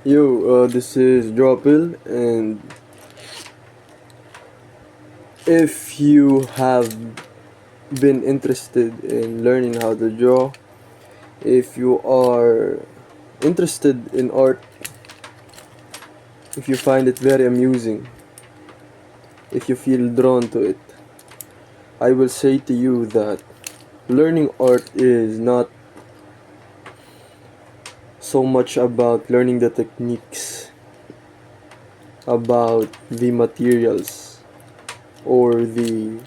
This is Dropil, and if you have been interested in learning how to draw, if you are interested in art, if you find it very amusing, if you feel drawn to it, I will say to you that learning art is not so much about learning the techniques, about the materials, or the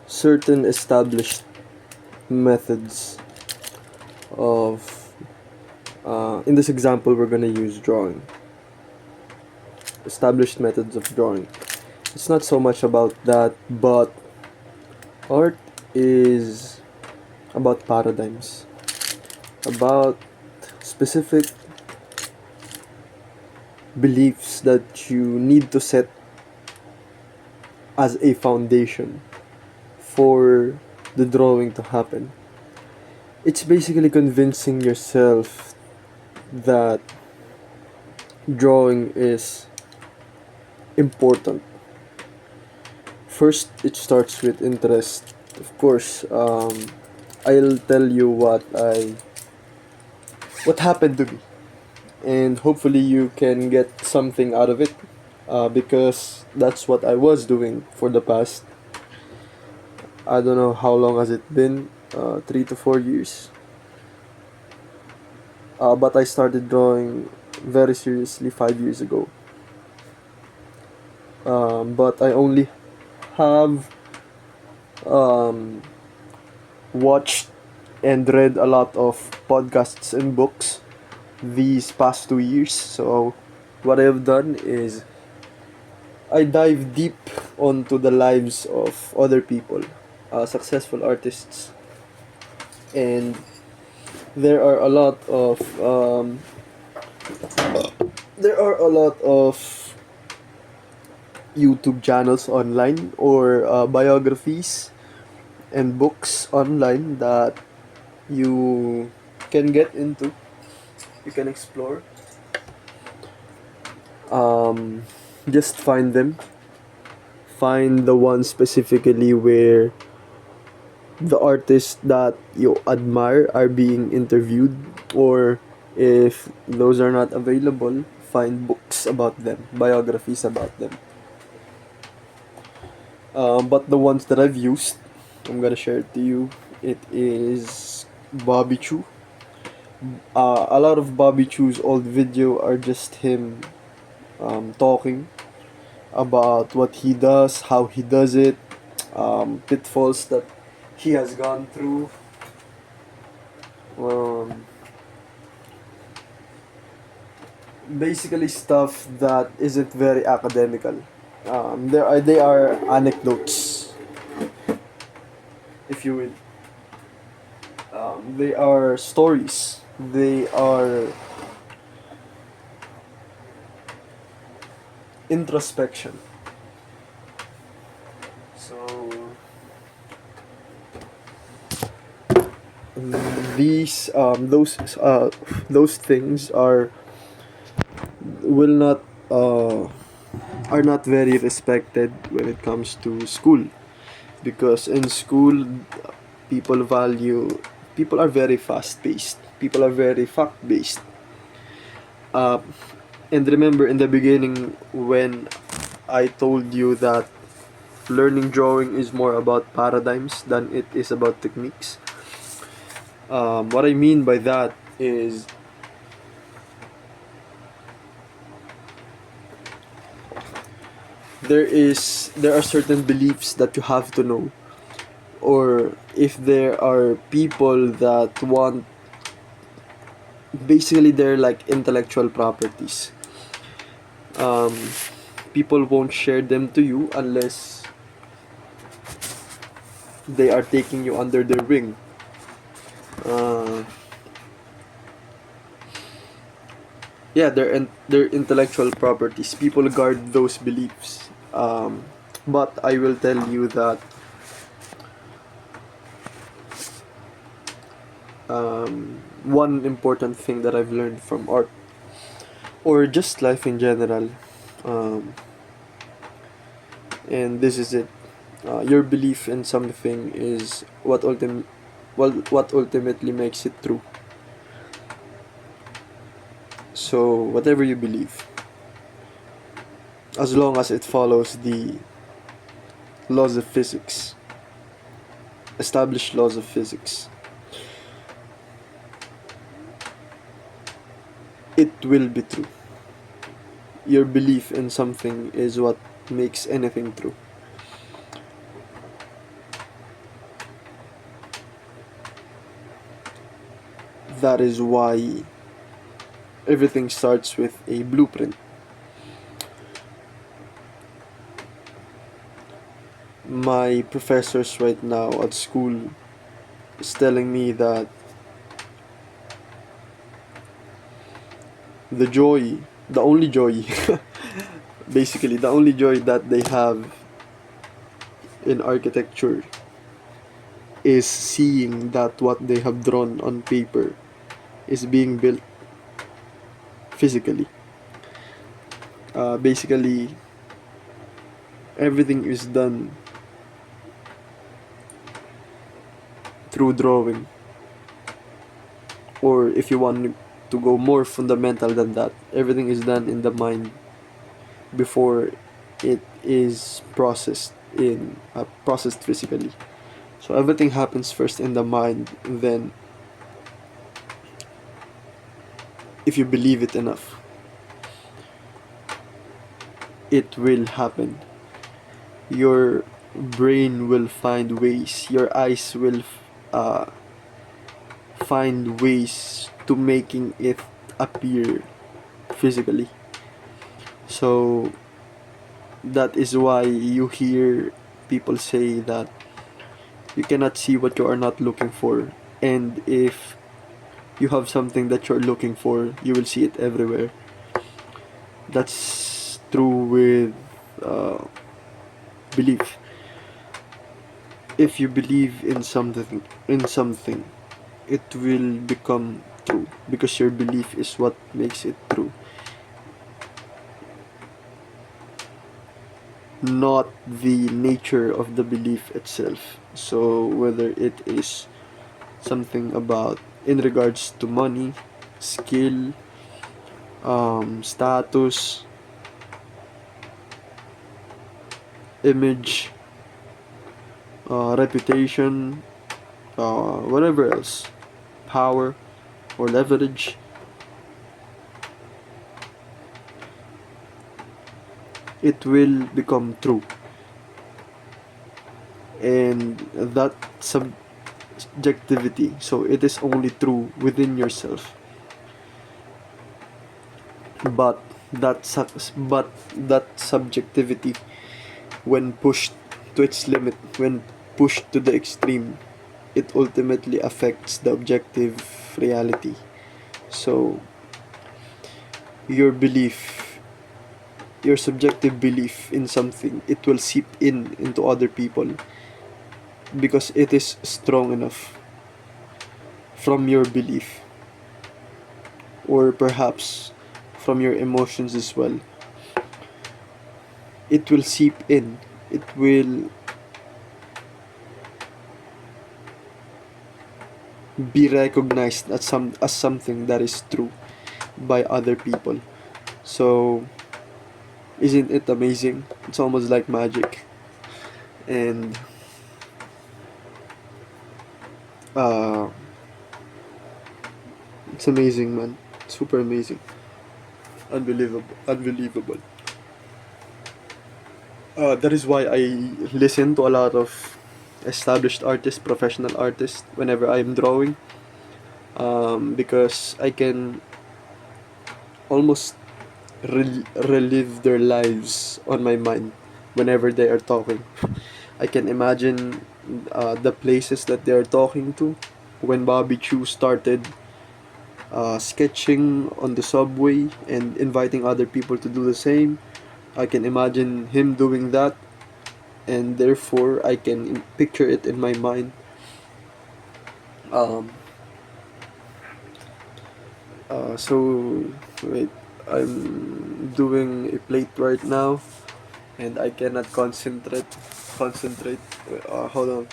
certain established methods of in this example we're going to use drawing, established methods of drawing. It's not so much about that, but art is about paradigms, about specific beliefs that you need to set as a foundation for the drawing to happen. It's basically convincing yourself that drawing is important. First, it starts with interest. Of course, I'll tell you what happened to me, and hopefully you can get something out of it. Because that's what I was doing for the past, I don't know how long has it been, 3 to 4 years. But I started drawing very seriously 5 years ago. But I only have um, watched and read a lot of podcasts and books these past 2 years. So what I've done is I dive deep onto the lives of other people, successful artists, and there are a lot of there are a lot of YouTube channels online, or biographies and books online that you can get into, you can explore. Um, just find them, find the one specifically where the artists that you admire are being interviewed, or if those are not available, find books about them, biographies about them. But the ones that I've used, I'm gonna share it to you. It is Bobby Chu. A lot of Bobby Chu's old video are just him talking about what he does, how he does it, pitfalls that he has gone through. Um, Basically stuff that isn't very academical. They are anecdotes, if you will. They are stories. They are introspection. So these those things will not uh, are not very respected when it comes to school, because in school people value people are very fast paced, people are very fact based. uh, and remember in the beginning when I told you that learning drawing is more about paradigms than it is about techniques. What I mean by that is there are certain beliefs that you have to know, or if there are people that want, basically they're like intellectual properties. um, People won't share them to you unless they are taking you under their wing. uh, yeah, they're intellectual properties. People guard those beliefs. But I will tell you that one important thing that I've learned from art or just life in general, um, and this is it. Your belief in something is what ultimately makes it true. So whatever you believe, as long as it follows the laws of physics, established laws of physics, it will be true. Your belief in something is what makes anything true. That is why everything starts with a blueprint. My professors right now at school is telling me that the joy, the only joy, basically the only joy that they have in architecture is seeing that what they have drawn on paper is being built physically. Basically, everything is done through drawing, or if you want to go more fundamental than that, everything is done in the mind before it is processed physically. So everything happens first in the mind, then if you believe it enough, it will happen. Your brain will find ways, your eyes will uh, find ways to making it appear physically. So that is why you hear people say that you cannot see what you are not looking for, and if you have something that you're looking for, you will see it everywhere. That's true with uh, belief. If you believe in something, it will become true because your belief is what makes it true, not the nature of the belief itself. So whether it is something about in regards to money, skill, status, image, reputation, whatever else, power or leverage, it will become true. And that subjectivity, so it is only true within yourself. But that subjectivity, when pushed to its limit, when pushed to the extreme, it ultimately affects the objective reality. So your belief, your subjective belief in something, it will seep into other people because it is strong enough from your belief, or perhaps from your emotions as well. It will seep in, it will be recognized as something that is true by other people. So isn't it amazing? It's almost like magic. And uh it's amazing, man. Super amazing. Unbelievable. That is why I listen to a lot of established artists, professional artists, whenever I'm drawing, because I can almost relive their lives on my mind whenever they are talking. I can imagine the places that they are talking to when Bobby Chu started sketching on the subway and inviting other people to do the same. I can imagine him doing that, and therefore I can picture it in my mind. Um, So wait, I'm doing a plate right now, and I cannot concentrate. Hold on.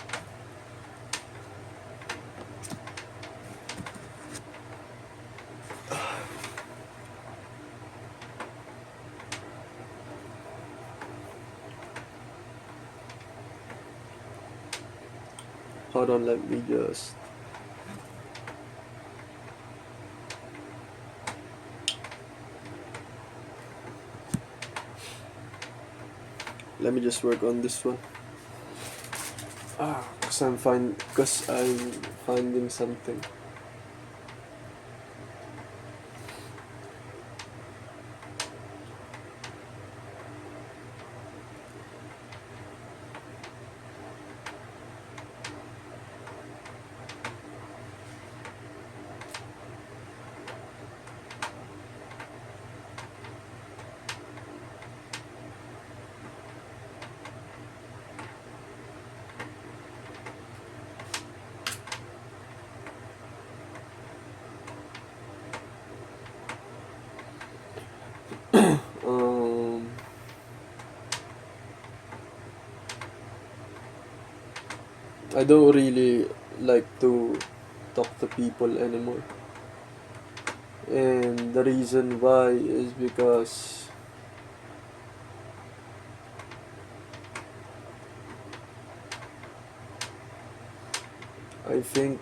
Hold on. Let me just work on this one. Cause I'm finding something. Um, I don't really like to talk to people anymore. And the reason why is because I think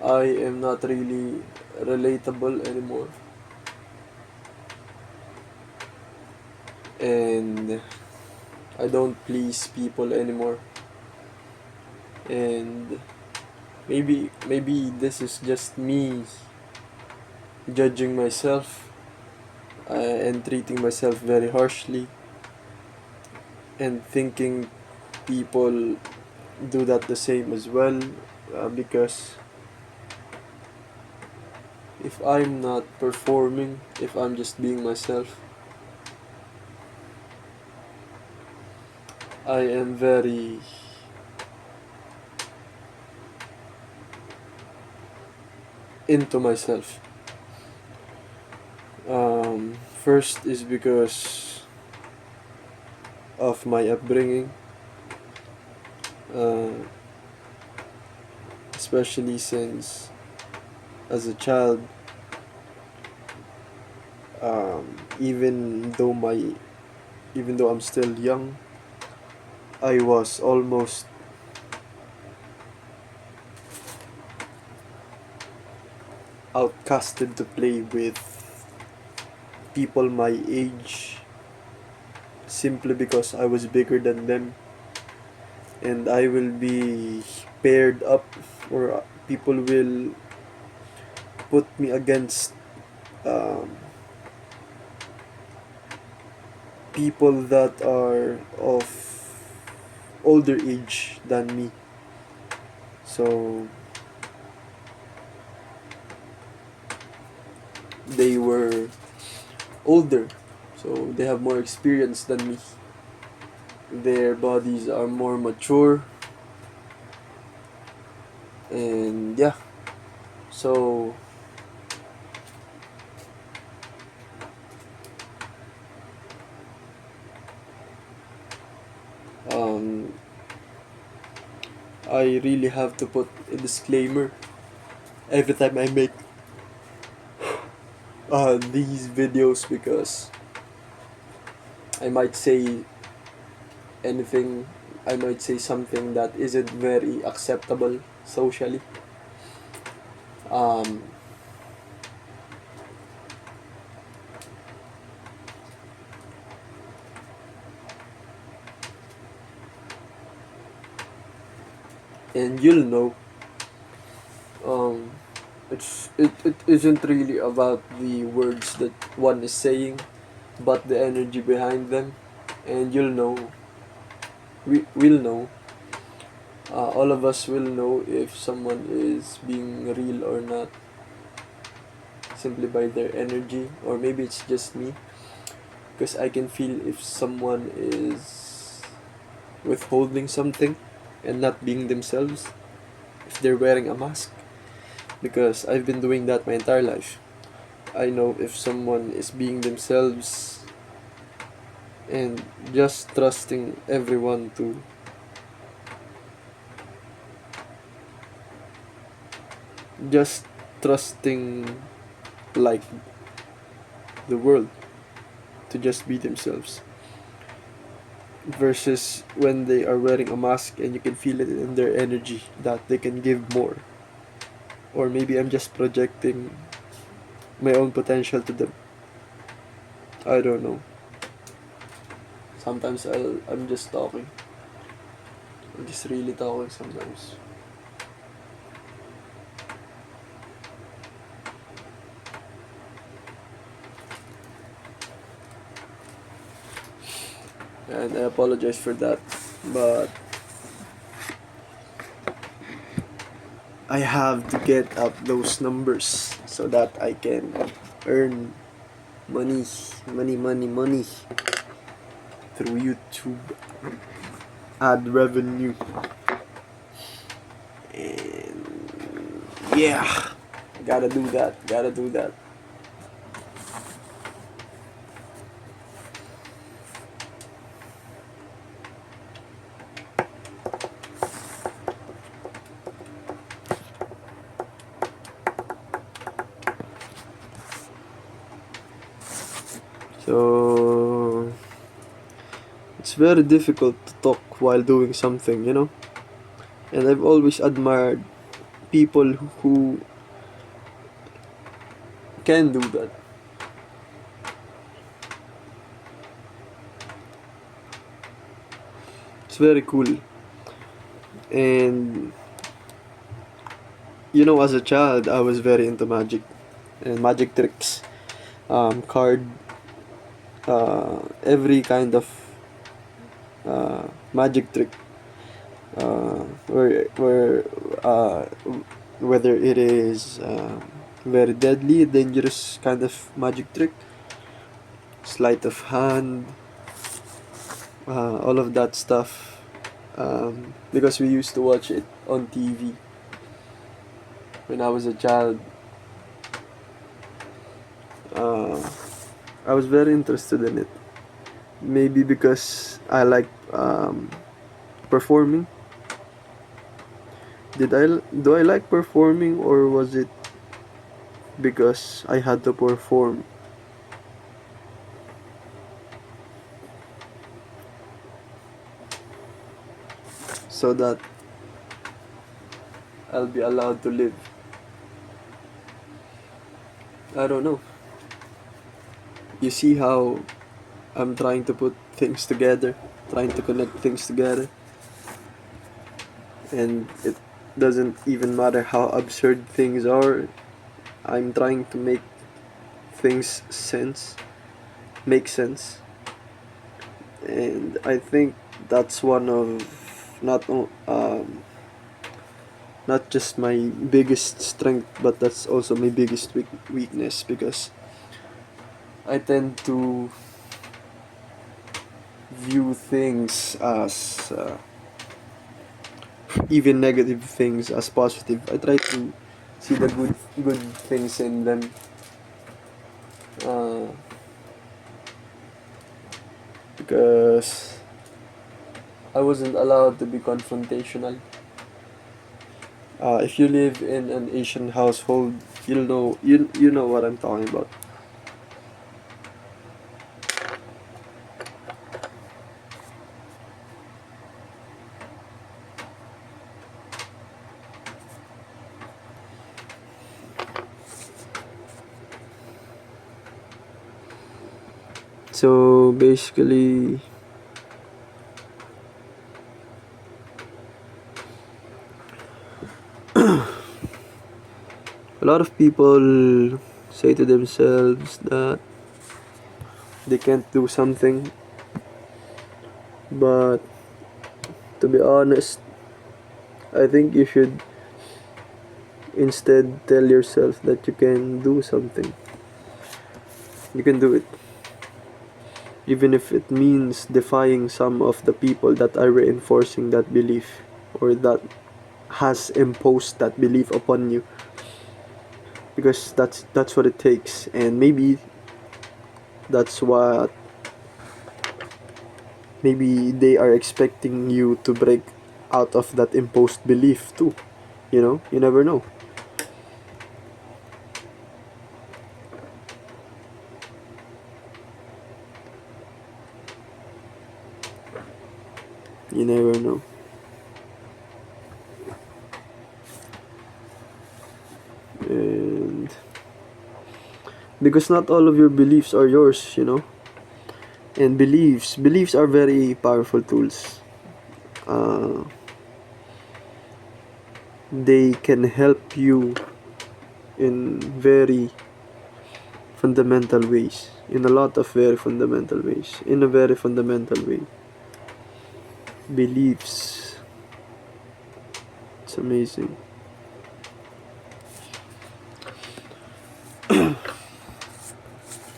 I am not really relatable anymore. And I don't please people anymore. And maybe this is just me judging myself and treating myself very harshly and thinking people do that the same as well, because if I'm not performing, if I'm just being myself, I am very into myself. First is because of my upbringing, uh, especially since as a child, um, even though my even though I'm still young, I was almost outcasted to play with people my age simply because I was bigger than them, and I will be paired up, or people will put me against um, people that are of older age than me. So they were older, so they have more experience than me. Their bodies are more mature, and yeah, so um, I really have to put a disclaimer every time I make these videos, because I might say anything, I might say something that isn't very acceptable socially. Um, and you'll know, um, it isn't really about the words that one is saying, but the energy behind them, and you'll know. Will know. All of us will know if someone is being real or not, simply by their energy, or maybe it's just me, because I can feel if someone is withholding something and not being themselves, if they're wearing a mask. because I've been doing that my entire life. I know if someone is being themselves and just trusting everyone to just trusting like the world to just be themselves, versus when they are wearing a mask and you can feel it in their energy that they can give more, or maybe I'm just projecting my own potential to them. I don't know. Sometimes I'm just talking. I'm just really talking sometimes. And I apologize for that. But I have to get up those numbers so that I can earn money, money through YouTube ad revenue. And yeah, gotta do that. So it's very difficult to talk while doing something, you know? And I've always admired people who can do that. It's very cool. And as a child, I was very into magic and magic tricks, card, every kind of magic trick, where whether it is very deadly, dangerous kind of magic trick, sleight of hand, all of that stuff, because we used to watch it on TV when I was a child. I was very interested in it. Maybe because I like performing. Do I like performing, or was it because I had to perform? So that I'll be allowed to live. I don't know. You see how I'm trying to put things together, trying to connect things together, and it doesn't even matter how absurd things are. I'm trying to make things make sense, and I think that's one of not just my biggest strength, but that's also my biggest weakness, because I tend to view things as even negative things as positive. I try to see the good things in them. Because I wasn't allowed to be confrontational. If you live in an Asian household, you know what I'm talking about. So basically, a lot of people say to themselves that they can't do something, but to be honest, I think you should instead tell yourself that you can do something. You can do it, even if it means defying some of the people that are reinforcing that belief, or that has imposed that belief upon you. because that's what it takes, and that's what maybe they are expecting you to break out of that imposed belief too. You never know. You never know. And because not all of your beliefs are yours. And beliefs are very powerful tools. uh, they can help you in very fundamental ways, in a lot of very fundamental ways, in a very fundamental way. Beliefs, it's amazing.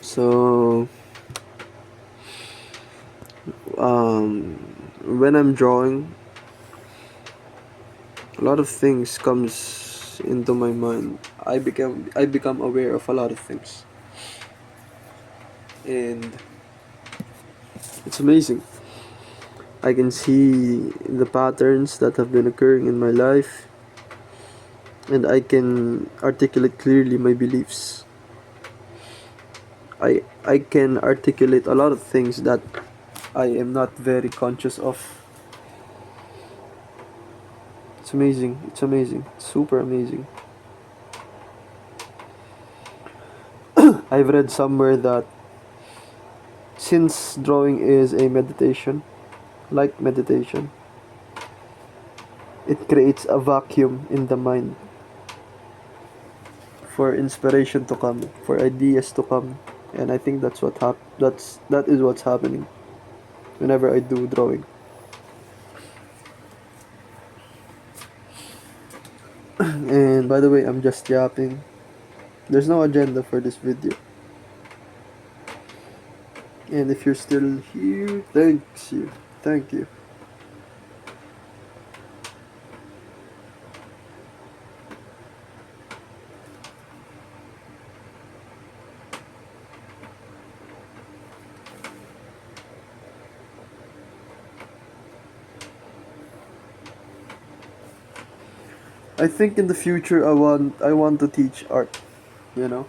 So um, when I'm drawing, a lot of things comes into my mind. I become aware of a lot of things, and it's amazing. I can see the patterns that have been occurring in my life, and I can articulate clearly my beliefs. I can articulate a lot of things that I am not very conscious of. It's amazing. It's amazing. Super amazing. I've read somewhere that since drawing is a meditation, like meditation, it creates a vacuum in the mind for inspiration to come, for ideas to come, and I think that is what's happening whenever I do drawing. And by the way, I'm just yapping. There's no agenda for this video. And if you're still here, thanks you. Thank you. I think in the future I want to teach art, you know.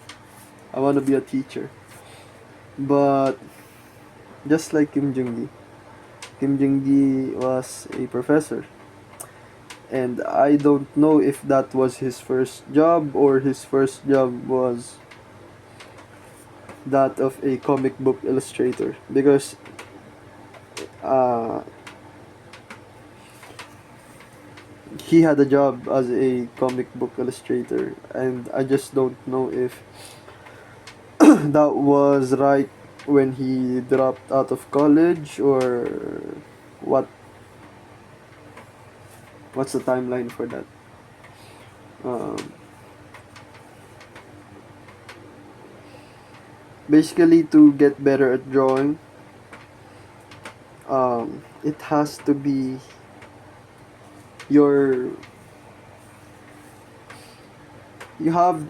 I want to be a teacher. But just like Kim Jong-gi. Kim Jong-gi was a professor, and I don't know if that was his first job or his first job was that of a comic book illustrator, because uh, he had a job as a comic book illustrator, and I just don't know if that was right when he dropped out of college, or what what's the timeline for that. um, Basically, to get better at drawing, it has to be your you have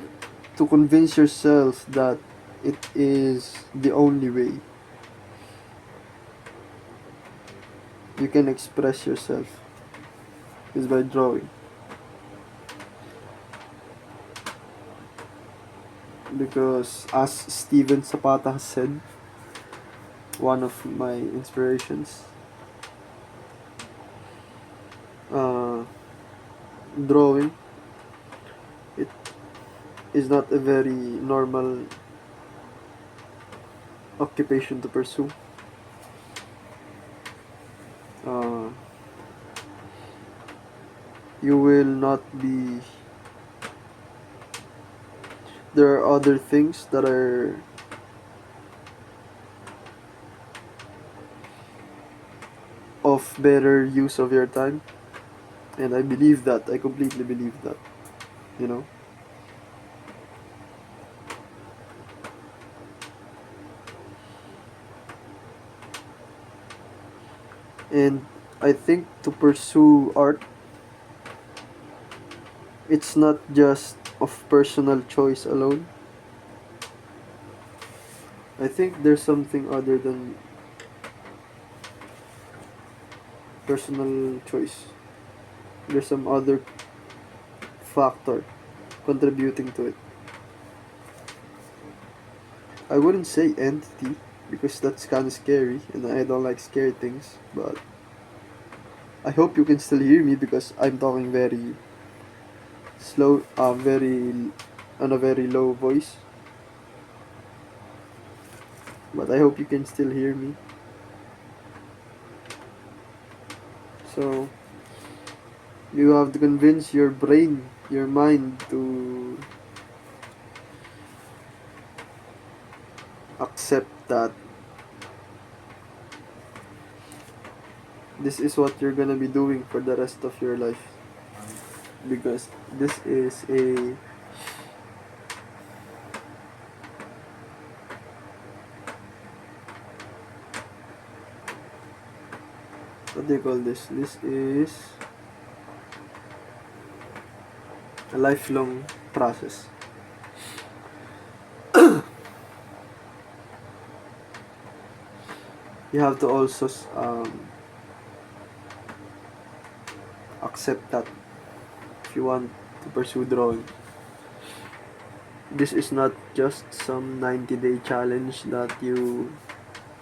to convince yourself that it is the only way you can express yourself is by drawing, because as Steven Zapata has said, one of my inspirations, uh, drawing, it is not a very normal occupation to pursue. uh, you will not be There are other things that are of better use of your time, and I completely believe that, you know. And I think to pursue art, it's not just of personal choice alone. I think there's something other than personal choice. There's some other factor contributing to it. I wouldn't say entity because that's kind of scary and I don't like scary things, but I hope you can still hear me because I'm talking very slow, very on a very low voice. But I hope you can still hear me. So you have to convince your brain, your mind to accept that this is what you're gonna be doing for the rest of your life. Because this is a what do you call this? This is a lifelong process. You have to also accept that if you want to pursue drawing. This is not just some 90-day challenge that you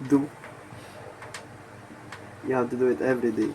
do. You have to do it every day.